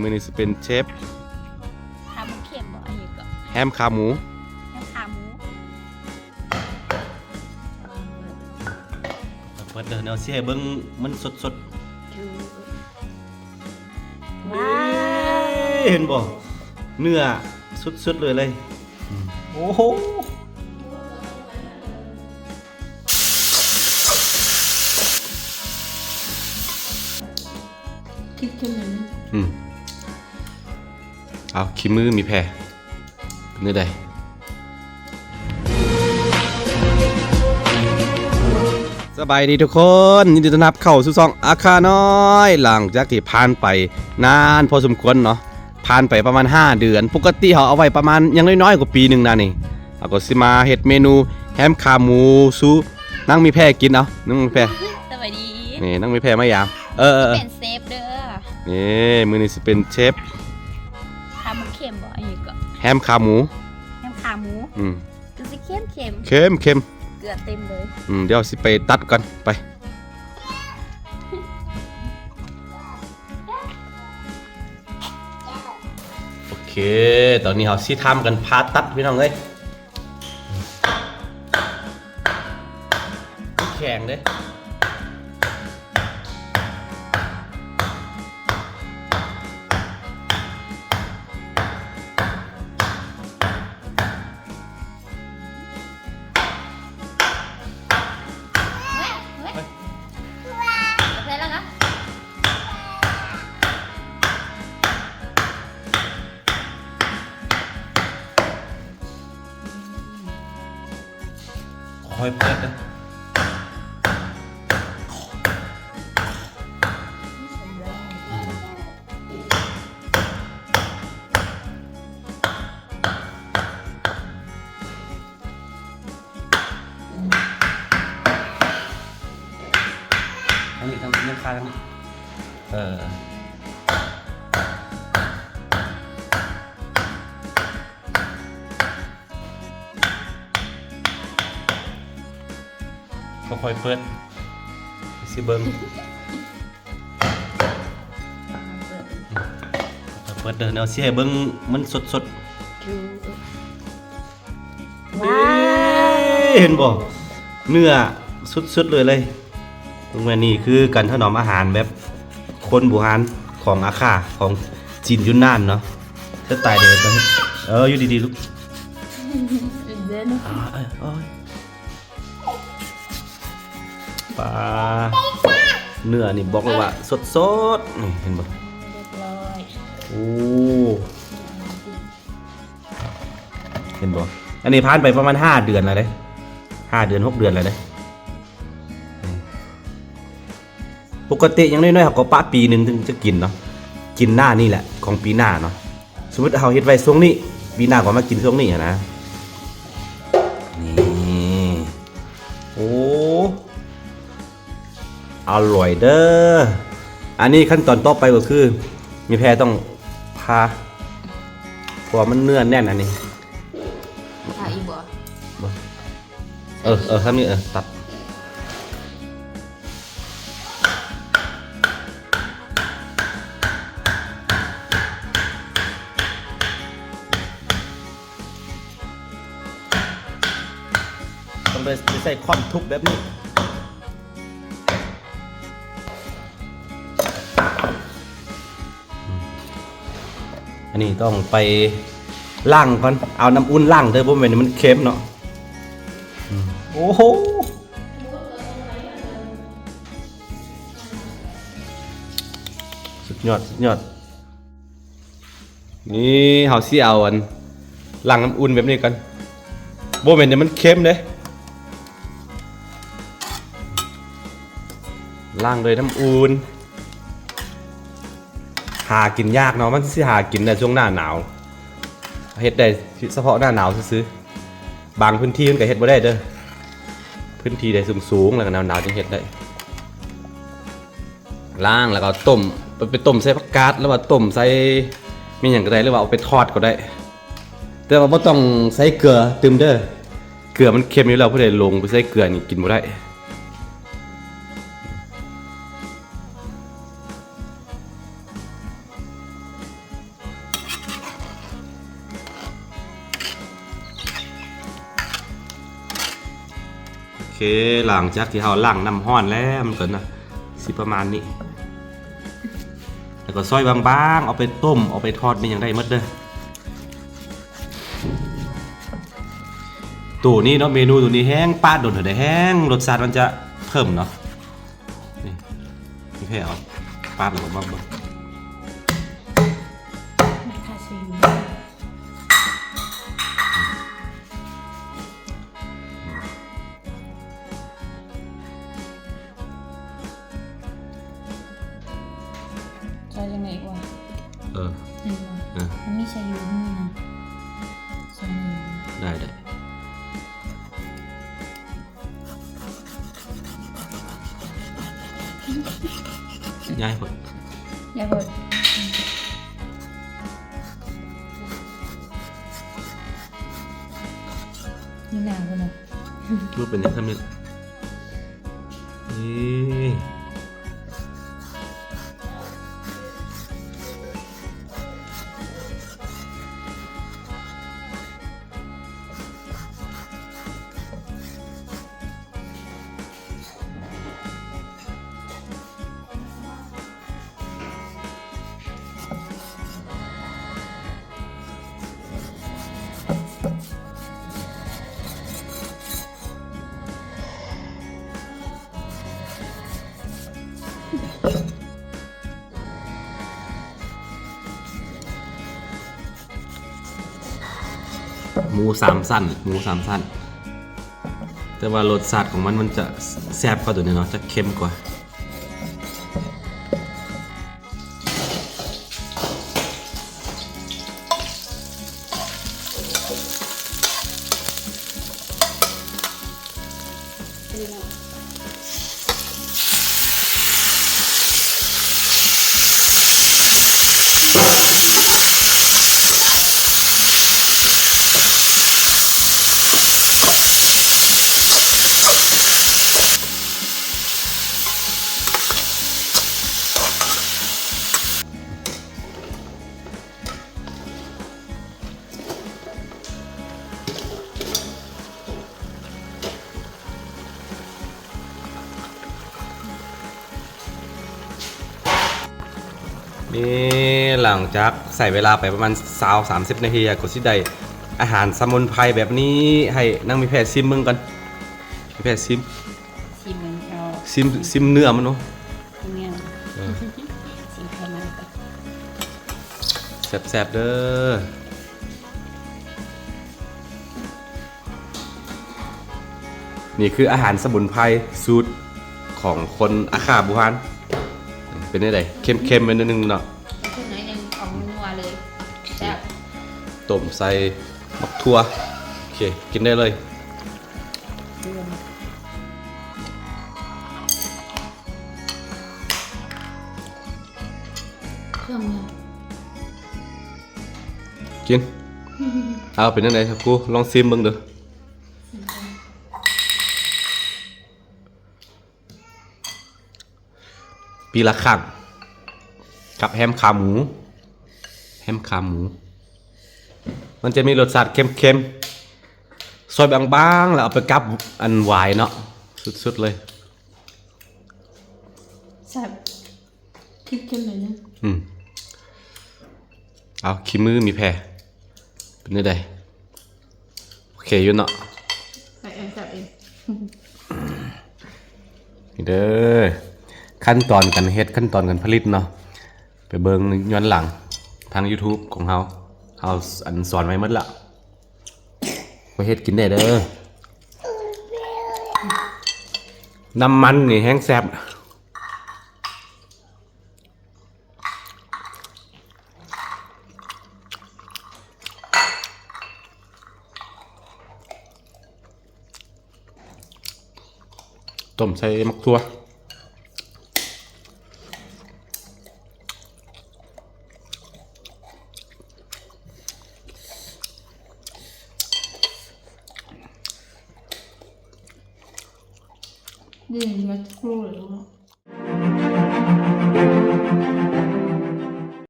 มือนี้สิเป็นเชฟขาหมูเค็มบ่อันนี้ก็แฮมขาหมูแฮมขาหมูเปิดเดินเอาเสียเบิ้งมันสดว้าเห็นบ่เนื้อสุดเลยโอ้โหคิดขึ้นเลยเอาขี้มือมีแพรเนื้อใดสบายดีทุกคนยินดีต้อนรับเข้าสู่ช่องอาคาน้อยหลังจากที่ผ่านไปนานพอสมควรเนาะผ่านไปประมาณ5เดือนปกติเขาเอาไว้ประมาณยังน้อยๆกว่าปีหนึ่งนะนี่เอาก็สิมาเฮ็ดเมนูแฮมขาหมูซูนั่งมีแพรกินเอานั่งมีแพรสวัสดีนี่นั่งมีแพรมายามเป็นเซฟเด้อนี่มื้อนี้สิเป็นเชฟขาหมูเค็มบ่อันนี้ก็แฮมขาหมูแฮมขาหมูคือสิเค็มเค็มเกลือเต็มเลยเดี๋ยวสิไปตัดกันไปโอเคตอนนี้เราสิทำกันพาตัดพี่น้องเอ้ยแข็งเด้คอยเปิดนะทั้งนี้ทั้งนี้ค่าทั้งนี้ค่อยเปิดสิเบิ้งเปิดเดินเอาสิให้เบิ้งมันสดว้าเห็นบ่เนื้อสุดเลยตรงนี้คือการถนอมอาหารแบบคนโบราณของอาค่าของจีนยุนนานเนาะจะตายเดี๋ยวอยู่ดีๆลูกปลาเนื้อนี่บอกเลยว่าสดนี่เห็นบ่โอ้เห็นบ่อันนี้ผ่านไปประมาณ5เดือนแล้วเด้5เดือน6เดือนแล้วเด้ปกติยังน้อยๆเขาก็ปะปีหนึ่งถึงจะกินเนาะกินหน้านี่แหละของปีหน้าเนาะสมมติเขาเฮ็ดไว้ช่วงนี้ปีหน้าก็มากินช่วงนี้นะนี่โอ้อร่อยเด้ออันนี้ขั้นตอนต่อไปก็คือมีแพรต้องพาเพราะมันเนื้อแน่นอันนี้พาอีบ่ครับนี่ตัดต้องไปใส่ความทุบแบบนี้อันนี้ต้องไปล้างก่อนเอาน้ำอุ่นล้างเด้อเพราะมันเค็มเนาะโอ้โหสุดยอดนี่เฮาสิเอาล้างน้ำอุ่นแบบนี้กันบ่แม่นมันเค็มเด้ล้างโดยน้ำอุ่นหากินยากเนาะมันสิหากินในช่วงหน้าหนาวเฮ็ดได้เฉพาะหน้าหนาวซื่อๆบางพื้นที่มันก็เฮ็ดบ่ได้เด้อพื้นที่ได้สูงๆแล้วก็หนาวๆจึงเฮ็ดได้ล้างแล้วก็ต้มไปต้มใส่ผักกาดแล้วว่าต้มใส่มีหยังก็ได้หรือว่าเอาไปทอดก็ได้แต่ว่าบ่ต้องใส่เกลือตึมเด้อเกลือมันเค็มอยู่แล้วผู้ใดลงไปใส่เกลือนี่กินบ่ได้ น เคหลังจากที่เราล้างน้ำร้อนแล้วมันก็นะสิประมาณนี้แล้วก็ซอยบางๆเอาไปต้มเอาไปทอดมันยังได้หมดเด้อตัวนี้เนาะเมนูตัวนี้แห้งป้าดโดนเถอะได้แห้งรสชาติมันจะเพิ่มเนาะนี่พี่แพ้เอาป้าดหรือว่าบ้าง ค่าซีอิ๊วจะยังไงวะ เออ มันมีชายูนี่นะชายู ได้ง่ายหมด อย่าเบิดนี่หนาวกันเลย รูปเป็นยังไงนี่นี่หมูสามสั้นแต่ว่ารสชาติของมันจะแซ่บกว่าตัวนี้เนาะจะเข้มกว่านี่หลังจากใส่เวลาไปประมาณ20-30 นาทีก็สิได้อาหารสมุนไพรแบบนี้ให้นั่งมีแพทย์ซิมมึงกันมีแพทย์ซิม ชิมมันเอา ซิมเนื้อมันเนาะ ชิมเนี่ยชิมไข่มันก่อน แซ่บๆเด้อนี่คืออาหารสมุนไพรสูตรของคนอาคาบูฮานเป็นยังไงเค็มๆไปนิดนึงเนาะ ขึ้นหน่อยหนึงเอานัวเลยแซ่บ ต้มใส่มักทั่วโอเคกินได้เลย เดือนเครื่องเนี่ย กินเอาเป็นยังไงครับกูลองซิมเบิ่งดูปีละครั้งกับแฮมขาหมูมันจะมีรสชาติเค็มๆซอยบางๆแล้วเอาไปกับอันหวายเนาะสุดๆเลย แซ่บพริกเข้มเลยนะ เอาขี้มือมีแพรเป็นยังไงโอเคอยู่เนาะ ใส่เองแซ่บเอง นี่เด้อขั้นตอนการเฮ็ดขั้นตอนการผลิตเนาะไปเบิ่งย้อนหลังทาง YouTube ของเฮาอันสอนไว้หมดละไปเฮ็ดกินได้เด้อน้ำมันนี่แห้งแซ่บต้มใส่มักทั่วนี่มันครูเลยลูก